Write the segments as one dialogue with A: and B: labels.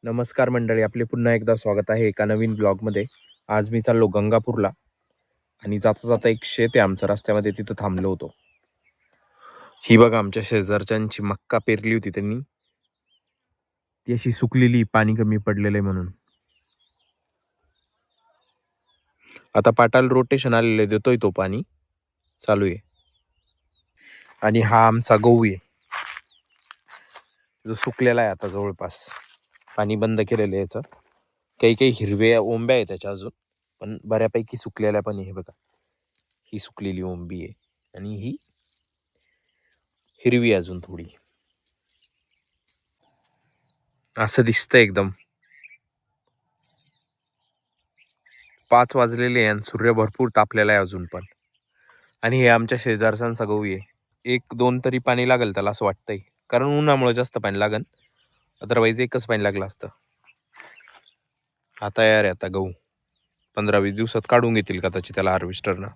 A: नमस्कार मंडळी, आपले पुन्हा एकदा स्वागत आहे एका नवीन ब्लॉगमध्ये. आज मी चाललो गंगापूरला आणि जाता जाता एक शेत आहे आमचं, रस्त्यामध्ये तिथं थांबलो होतो. ही बघा आमच्या शेजारच्यांची मक्का पेरली होती त्यांनी, ती अशी सुकलेली, पाणी कमी पडलेलं आहे म्हणून. आता पाटाला रोटेशन आलेलं देतोय, तो पाणी चालू आहे. आणि हा आमचा गहू आहे जो सुकलेला आहे आता जवळपास. पाणी बंद केलेलं आहे याचं. काही काही हिरव्या ओंब्या आहे त्याच्या अजून, पण बऱ्यापैकी सुकलेल्या पण आहे. हे बघा, ही सुकलेली ओंबी आहे आणि ही हिरवी अजून थोडी. असं दिसतं एकदम. 5 वाजलेले आहे आणि सूर्य भरपूर तापलेला आहे अजून पण. आणि हे आमच्या शेजारच्यांचा गहू आहे. 1-2 तरी पाणी लागेल त्याला असं वाटतंय, कारण उन्हामुळे जास्त पाणी लागन. अदरवाईज एकच पाणी लागलं असतं. हा तयार आहे आता गहू. 15-20 दिवसात काढून घेतील कदाचित त्याला हार्वेस्टरनं.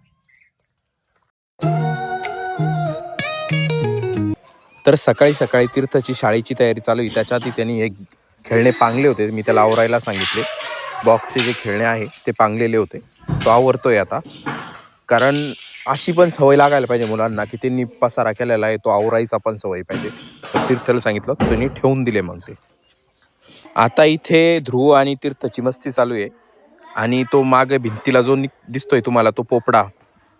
A: तर सकाळी सकाळी तीर्थची शाळेची तयारी चालू आहे. त्याच्या आधी त्यांनी एक खेळणे पांगले होते, मी त्याला आवरायला सांगितले. बॉक्सचे जे खेळणे आहे ते पांगलेले होते, तो आवरतोय आता. कारण अशी पण सवय लागायला पाहिजे मुलांना की त्यांनी पसारा केलेला आहे, तो आवरायचा पण सवय पाहिजे. तर तीर्थला सांगितलं, त्यांनी ठेवून दिले. मग ते आता इथे ध्रुव आणि तीर्थची मस्ती चालू आहे. आणि तो मागे भिंतीला जो दिसतोय तुम्हाला, तो पोपडा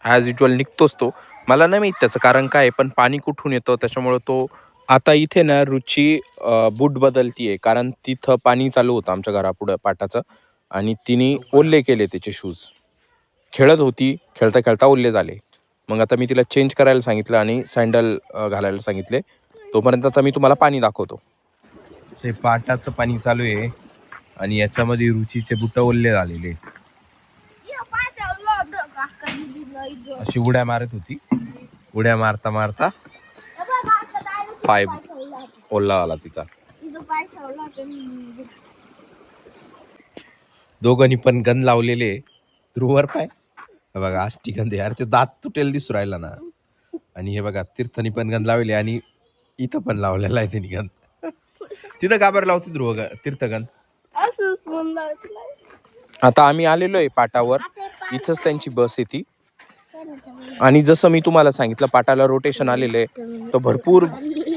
A: ॲज युजल निघतोच तो. मला नाही माहीत त्याचं कारण काय आहे, पण पाणी कुठून येतं त्याच्यामुळं तो. आता इथे ना रुची बूट बदलतीये, कारण तिथं पाणी चालू होतं आमच्या घरापुढं पाटाचं, आणि तिने ओल्ले केले त्याचे शूज. खेळत होती, खेळता खेळता ओल्ले झाले. मग आता मी तिला चेंज करायला सांगितलं आणि सँडल घालायला सांगितले. तोपर्यंत आता मी तुम्हाला पाणी दाखवतो. ते पाटाचं पाणी चालू आहे आणि याच्यामध्ये रुचीचे बुट ओल्ले झालेले. अशी उड्या मारत होती. उड्या मारता मारता पाय ओल्ला आला तिचा. दोघांनी पण गंध लावलेले. ध्रुवर पाय बघा, आष्टी गंध यार, ते दात तुटेल दिसू राहिला ना. आणि हे बघा, तीर्थनी पण गंध लावले आणि इथं पण लावलेला आहे त्यांनी गंध. तिथं गाबर लावते ध्रुव तीर्थगंध. आता आम्ही आलेलो आहे पाटावर. इथंच त्यांची बस येते. आणि जसं मी तुम्हाला सांगितलं, पाटाला रोटेशन आलेलं आहे, तर भरपूर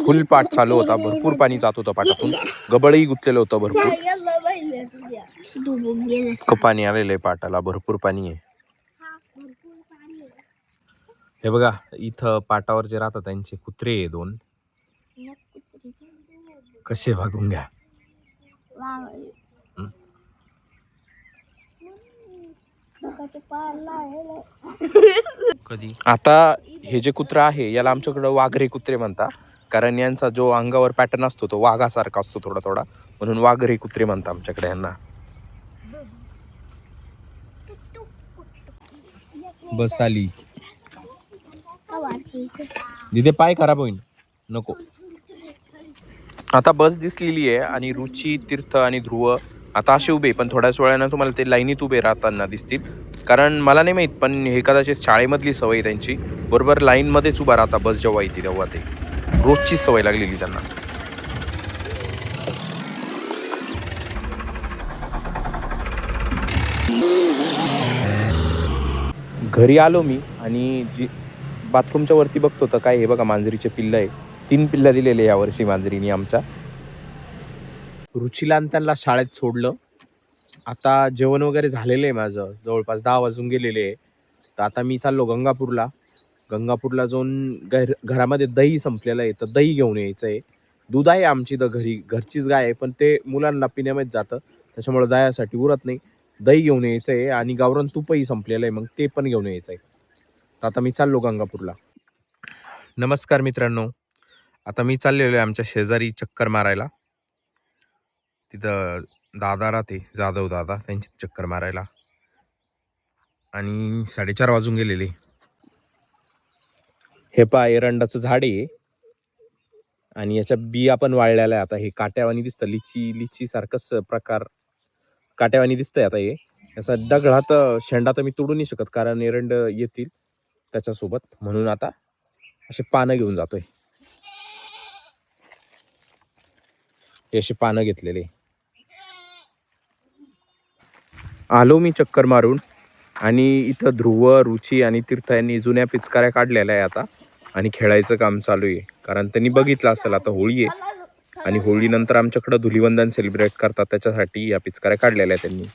A: फुल पाट चालू होता. भरपूर पाणी जात होतं पाटातून. गबळही गुंतलेलं होतं भरपूर. पाणी आलेलं आहे पाटाला, भरपूर पाणी आहे. हे बघा, इथं पाटावर जे राहतात त्यांचे कुत्रे आहे 2. कसे भागून घ्या. कधी आता हे जे कुत्रा आहे, याला आमच्याकडं वाघरे कुत्रे म्हणतात. कारण यांचा जो अंगावर पॅटर्न असतो तो वाघासारखा असतो थोडा थोडा, म्हणून वाघरे कुत्रे म्हणतात आमच्याकडे यांना. बस आली. तिथे पाय खराब होईल, नको. आता बस दिसलेली आहे आणि रुची, तीर्थ आणि ध्रुव आता असे उभे, पण थोड्याच वेळानं तुम्हाला ते लाईनीत उभे राहताना दिसतील. कारण मला नाही माहीत, पण हे कदाचित शाळेमधली सवय त्यांची. बरोबर लाईनमध्येच उभा राहता बस जेव्हा येते तेव्हा. ते रोजची सवय लागलेली त्यांना. घरी आलो मी आणि जी बाथरूमच्या वरती बघतो तर काय, हे बघा मांजरीचे पिल्लं आहे. 3 पिल्लं दिलेले यावर्षी मांजरीने आमच्या. रुचीला आणि त्यांना शाळेत सोडलं. आता जेवण वगैरे झालेलं आहे माझं, जवळपास 10 वाजून गेलेले आहे. तर आता मी चाललो गंगापूरला. गंगापूरला जाऊन घरामध्ये दही संपलेलं आहे, तर दही घेऊन यायचं आहे. दूध आहे आमची तर घरी, घरचीच गाय आहे, पण ते मुलांना पिण्यामध्ये जातं, त्याच्यामुळे दह्यासाठी उरत नाही. दही घेऊन यायचं आहे आणि गावरान तुपही संपलेलं आहे, मग ते पण घेऊन यायचं आहे. तर आता मी चाललो गंगापूरला. नमस्कार मित्रांनो, आता मी चाललेलो आहे आमच्या शेजारी चक्कर मारायला. तिथं दादा राहते, जाधव दादा, त्यांची चक्कर मारायला. आणि 4:30 वाजून गेलेले. हे पहा, एरंडाचं झाड आहे आणि याच्या बिया पण वाळलेल्या आहे. आता हे काट्यावानी दिसतं, लिची सारखंच प्रकार काट्यावानी दिसतंय. आता हे याचा दगडात शेंडा तर मी तोडू नाही शकत, कारण एरंड येतील त्याच्यासोबत, म्हणून आता असे पानं घेऊन जातोय. हे अशी पानं घेतलेले. आलो मी चक्कर मारून आणि इथं ध्रुव, रुची आणि तीर्थ यांनी जुन्या पिचकाऱ्या काढलेल्या आहे आता आणि खेळायचं काम चालू आहे. कारण त्यांनी बघितलं असेल आता होळी आहे आणि होळीनंतर आमच्याकडं धुलिवंदन सेलिब्रेट करतात, त्याच्यासाठी या पिचकाऱ्या काढलेल्या आहेत त्यांनी.